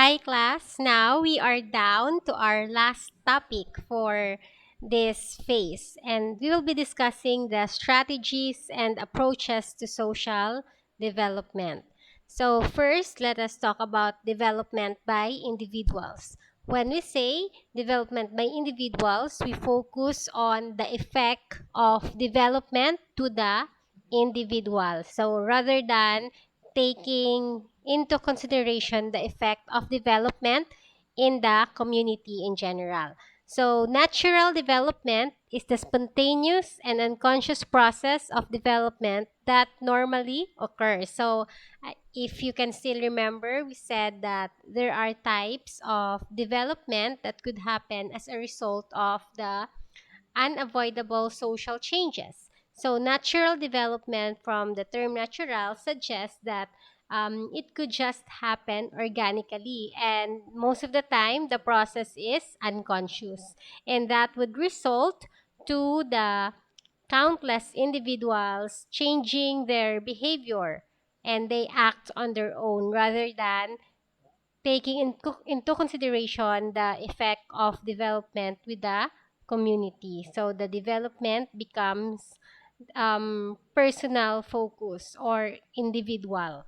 Hi, class. Now we are down to our last topic for this phase, and we will be discussing the strategies and approaches to social development. So, first, let us talk about development by individuals. When we say development by individuals, we focus on the effect of development to the individual. So, rather than taking into consideration the effect of development in the community in general. So, natural development is the spontaneous and unconscious process of development that normally occurs. So, if you can still remember, we said that there are types of development that could happen as a result of the unavoidable social changes. So, natural development from the term natural suggests that it could just happen organically, and most of the time, the process is unconscious, and that would result to the countless individuals changing their behavior and they act on their own rather than taking into consideration the effect of development with the community. So the development becomes personal focus or individual.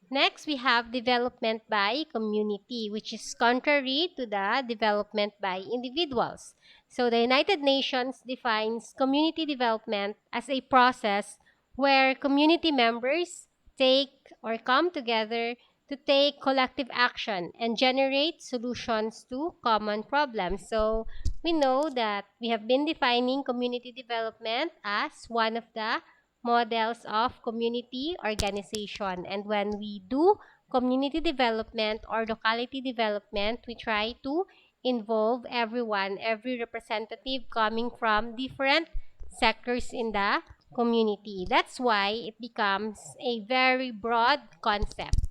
Next, we have development by community, which is contrary to the development by individuals. So, the United Nations defines community development as a process where community members take or come together to take collective action and generate solutions to common problems. So, we know that we have been defining community development as one of the models of community organization. And when we do community development or locality development, we try to involve everyone, every representative coming from different sectors in the community. That's why it becomes a very broad concept.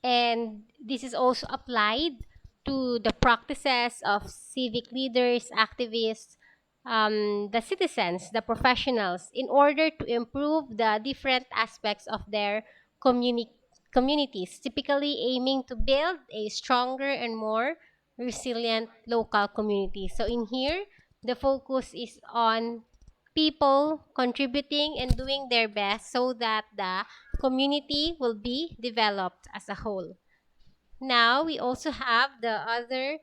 And this is also applied to the practices of civic leaders, activists, the citizens, the professionals, in order to improve the different aspects of their communi- communities, typically aiming to build a stronger and more resilient local community. So, in here, the focus is on people contributing and doing their best so that the community will be developed as a whole. Now, we also have the other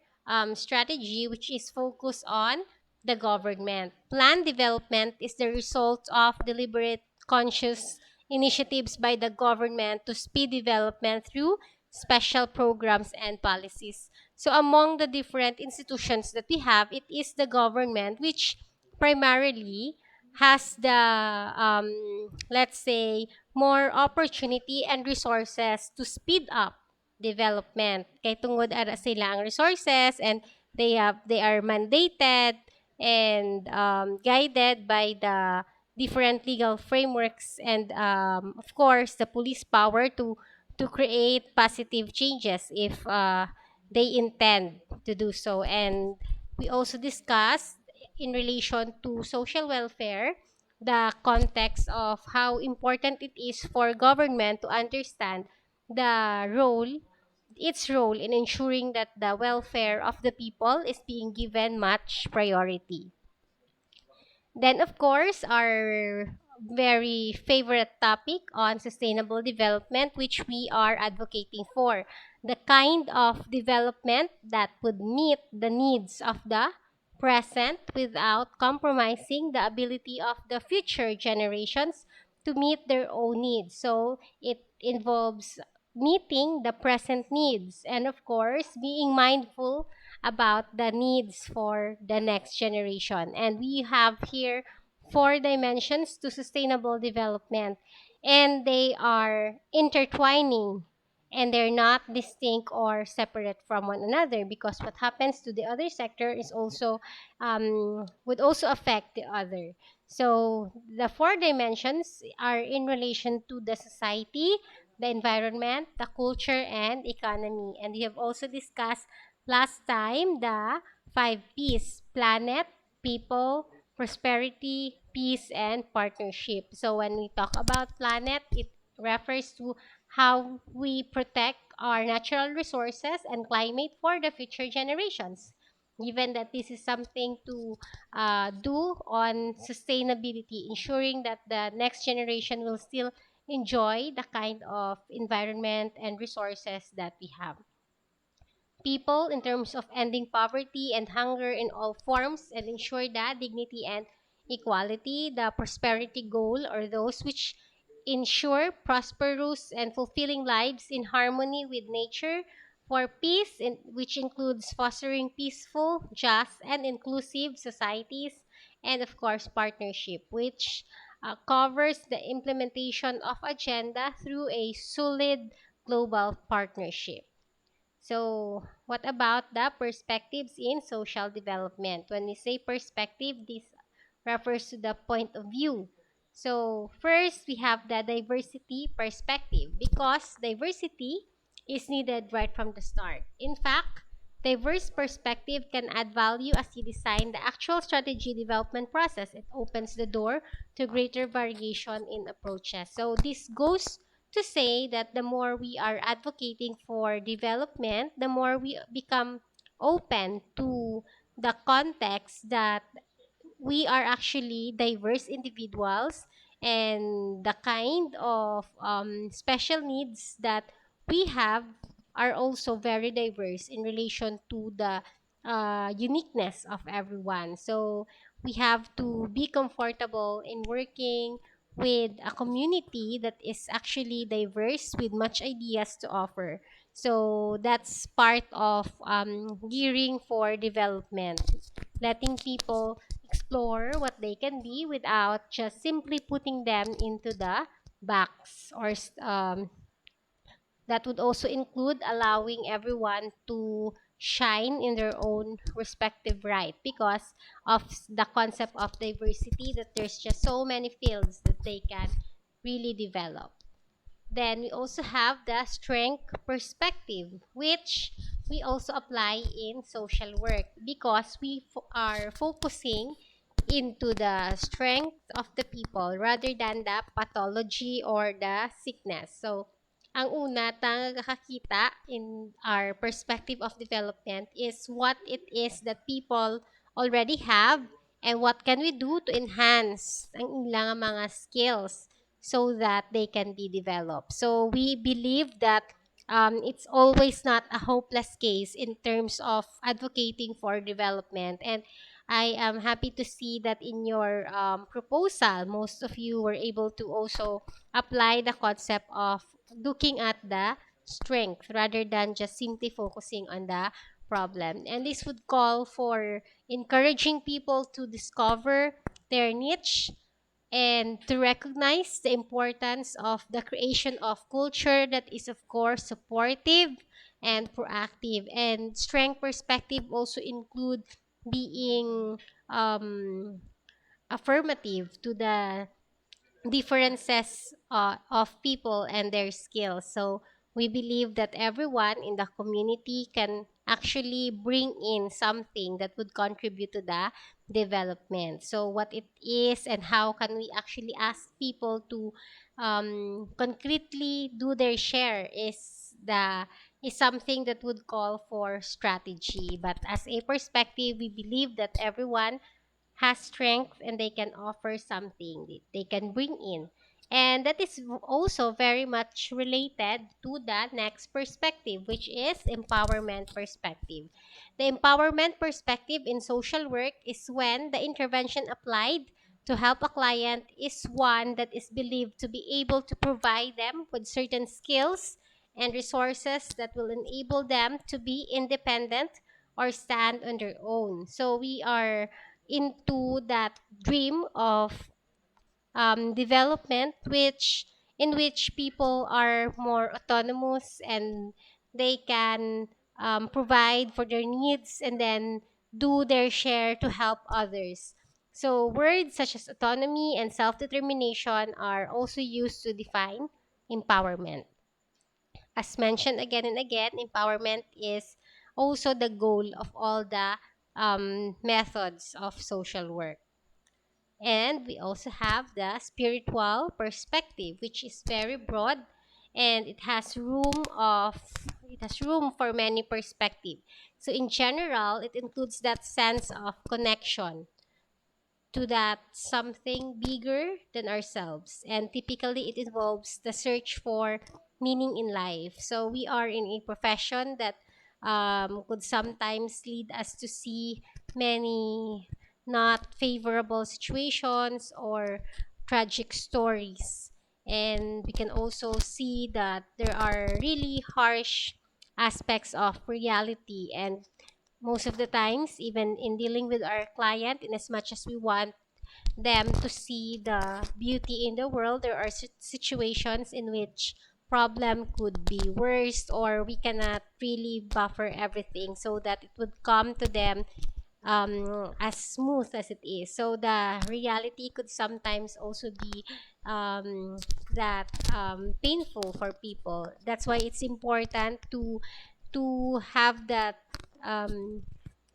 strategy, which is focused on the government. Plan development is the result of deliberate, conscious initiatives by the government to speed development through special programs and policies. So, among the different institutions that we have, it is the government which primarily has the, let's say, more opportunity and resources to speed up development. Kay tungod ara sila ang resources and they are mandated and guided by the different legal frameworks and of course the police power to create positive changes if they intend to do so. And we also discussed in relation to social welfare the context of how important it is for government to understand the role its role in ensuring that the welfare of the people is being given much priority. Then, of course, our very favorite topic on sustainable development, which we are advocating for. The kind of development that would meet the needs of the present without compromising the ability of the future generations to meet their own needs. So, it involves meeting the present needs and, of course, being mindful about the needs for the next generation. And we have here four dimensions to sustainable development, and they are intertwining and they're not distinct or separate from one another because what happens to the other sector is also would also affect the other. So the four dimensions are in relation to the society, the environment, the culture, and economy. And we have also discussed last time the five P's: planet, people, prosperity, peace, and partnership. So when we talk about planet, it refers to how we protect our natural resources and climate for the future generations. Given that this is something to do on sustainability, ensuring that the next generation will still enjoy the kind of environment and resources that we have. People in terms of ending poverty and hunger in all forms and ensure that dignity and equality, the prosperity goal, or those which ensure prosperous and fulfilling lives in harmony with nature, for peace, which includes fostering peaceful, just, and inclusive societies, and of course, partnership, which covers the implementation of agenda through a solid global partnership. So, what about the perspectives in social development? When we say perspective, this refers to the point of view. So, first, we have the diversity perspective because diversity is needed right from the start. In fact, diverse perspective can add value as you design the actual strategy development process. It opens the door to greater variation in approaches. So, this goes to say that the more we are advocating for development, the more we become open to the context that we are actually diverse individuals, and the kind of special needs that we have are also very diverse in relation to the uniqueness of everyone. So we have to be comfortable in working with a community that is actually diverse with much ideas to offer. So that's part of gearing for development, letting people explore what they can be without just simply putting them into the box, or that would also include allowing everyone to shine in their own respective right, because of the concept of diversity, that there's just so many fields that they can really develop. Then we also have the strength perspective, which we also apply in social work because we are focusing into the strength of the people rather than the pathology or the sickness. So, ang una tang nakakita in our perspective of development is what it is that people already have and what can we do to enhance ang ilang mga skills so that they can be developed. So we believe that it's always not a hopeless case in terms of advocating for development. And I am happy to see that in your proposal, most of you were able to also apply the concept of looking at the strength rather than just simply focusing on the problem. And this would call for encouraging people to discover their niche and to recognize the importance of the creation of culture that is, of course, supportive and proactive. And strength perspective also include being affirmative to the differences of people and their skills. So we believe that everyone in the community can actually bring in something that would contribute to the development. So what it is and how can we actually ask people to concretely do their share is something that would call for strategy. But as a perspective, we believe that everyone has strength and they can offer something they can bring in. And that is also very much related to the next perspective, which is empowerment perspective. The empowerment perspective in social work is when the intervention applied to help a client is one that is believed to be able to provide them with certain skills and resources that will enable them to be independent or stand on their own. So we are into that dream of development, which in which people are more autonomous and they can provide for their needs and then do their share to help others. So words such as autonomy and self-determination are also used to define empowerment. As mentioned again and again, empowerment is also the goal of all the methods of social work. And we also have the spiritual perspective, which is very broad and it has room for many perspective. So in general, it includes that sense of connection to that something bigger than ourselves. And typically, it involves the search for meaning in life. So we are in a profession that could sometimes lead us to see many not favorable situations or tragic stories. And we can also see that there are really harsh aspects of reality, and most of the times, even in dealing with our client, in as much as we want them to see the beauty in the world, there are situations in which problem could be worse, or we cannot really buffer everything so that it would come to them as smooth as it is. So the reality could sometimes also be that painful for people. That's why it's important to have that um,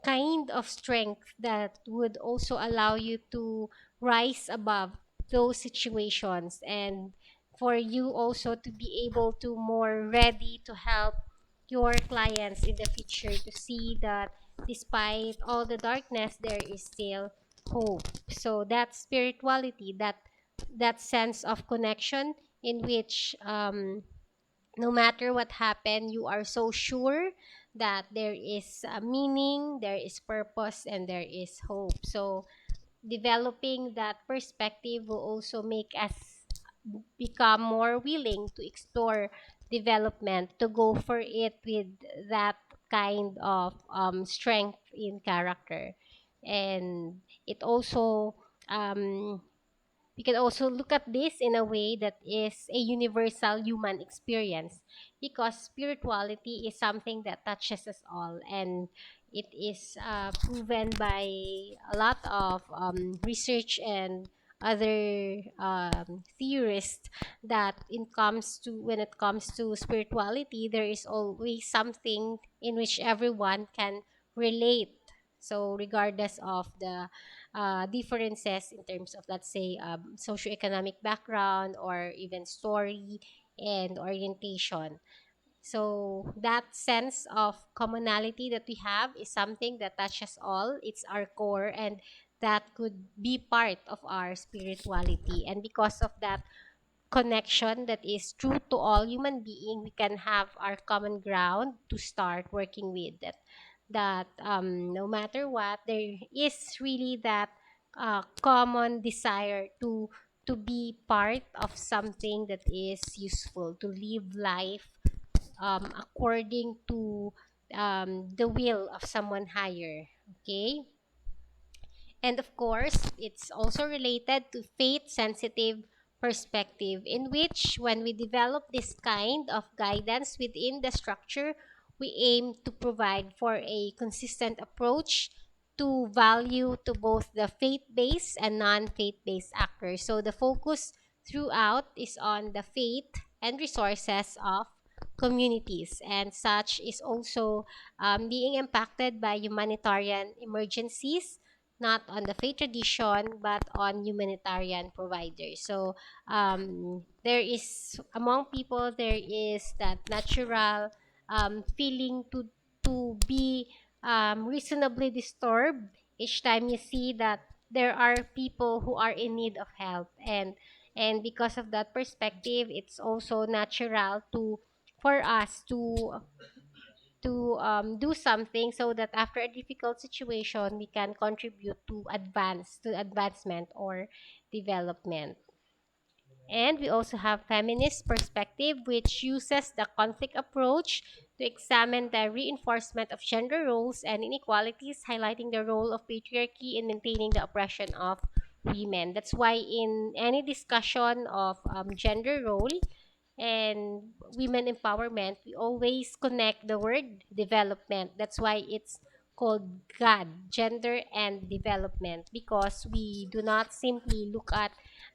kind of strength that would also allow you to rise above those situations, and for you also to be able to more ready to help your clients in the future to see that despite all the darkness there is still hope. So that spirituality, that sense of connection in which no matter what happened, you are so sure that there is a meaning, there is purpose, and there is hope. So developing that perspective will also make us become more willing to explore development, to go for it with that kind of strength in character. And it also um, we can also look at this in a way that is a universal human experience, because spirituality is something that touches us all, and it is proven by a lot of research and other theorists that when it comes to spirituality, there is always something in which everyone can relate. So regardless of the differences in terms of, let's say, socioeconomic background or even story and orientation. So that sense of commonality that we have is something that touches all. It's our core, and that could be part of our spirituality. And because of that connection that is true to all human being, we can have our common ground to start working with. That no matter what, there is really that common desire to be part of something that is useful, to live life according to the will of someone higher. Okay. And of course, it's also related to faith sensitive perspective, in which when we develop this kind of guidance within the structure, we aim to provide for a consistent approach to value to both the faith-based and non-faith-based actors. So the focus throughout is on the faith and resources of communities, and such is also being impacted by humanitarian emergencies, not on the faith tradition but on humanitarian providers. So there is, among people, there is that natural feeling to be reasonably disturbed each time you see that there are people who are in need of help. And because of that perspective, it's also natural to for us to do something, so that after a difficult situation we can contribute to advancement or development. And we also have feminist perspective, which uses the conflict approach to examine the reinforcement of gender roles and inequalities, highlighting the role of patriarchy in maintaining the oppression of women. That's why in any discussion of gender role and women empowerment, we always connect the word development. That's why it's called God, gender and development, because we do not simply look at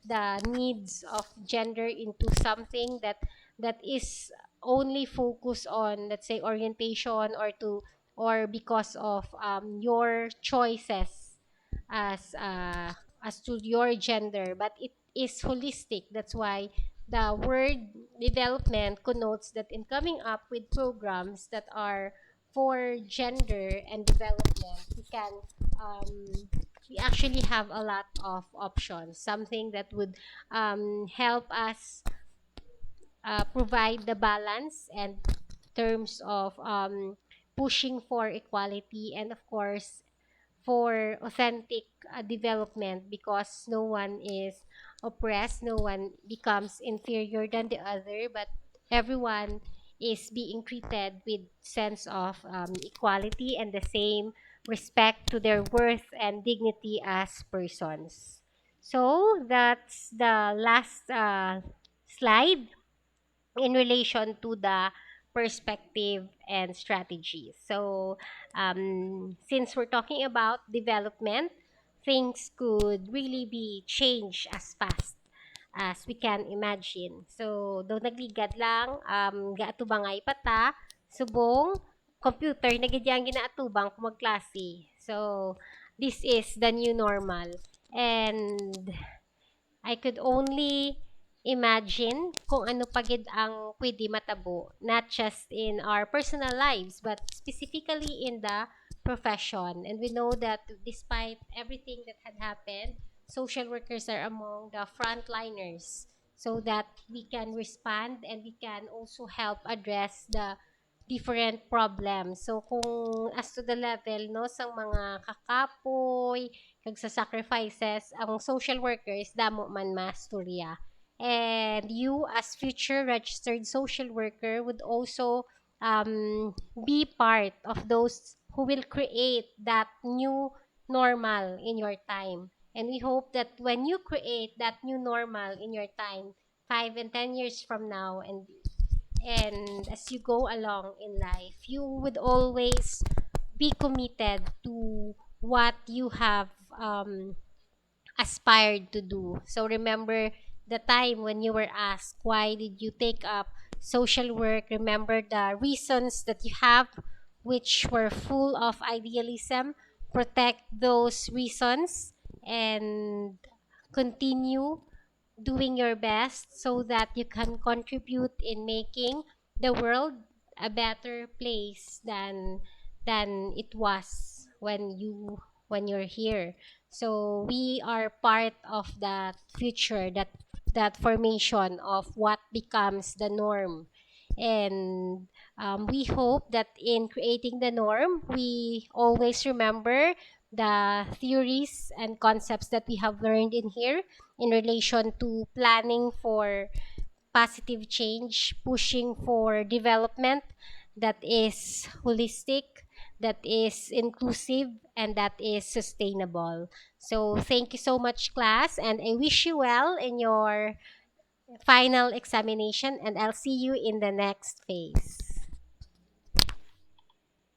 the needs of gender into something that is only focused on, let's say, orientation, or because of your choices as to your gender, but it is holistic. That's why the word development connotes that in coming up with programs that are for gender and development, um, we actually have a lot of options, something that would help us provide the balance and terms of pushing for equality, and of course for authentic development, because no one is oppressed, no one becomes inferior than the other, but everyone is being treated with sense of equality and the same respect to their worth and dignity as persons. So that's the last slide in relation to the perspective and strategy. So, since we're talking about development, things could really be changed as fast as we can imagine. So, do nagligad lang, gaatubangay pata, subong, computer, nagidyang ginaatubang kung magklase. So, this is the new normal. And I could only imagine kung ano pagid ang pwede matabo, not just in our personal lives, but specifically in the profession. And we know that despite everything that had happened, social workers are among the frontliners so that we can respond and we can also help address the different problems. So kung as to the level no sang mga kakapoy kag sa sacrifices, ang social workers damo man masturya. And you as future registered social worker would also be part of those who will create that new normal in your time. And we hope that when you create that new normal in your time, 5 and 10 years from now, and as you go along in life, you would always be committed to what you have aspired to do. So remember the time when you were asked, why did you take up social work? Remember the reasons that you have, which were full of idealism. Protect those reasons and continue doing your best so that you can contribute in making the world a better place than it was when you're here. So we are part of that future, that formation of what becomes the norm. And we hope that in creating the norm, we always remember the theories and concepts that we have learned in here in relation to planning for positive change, pushing for development that is holistic, that is inclusive, and that is sustainable. So, thank you so much, class, and I wish you well in your final examination, and I'll see you in the next phase.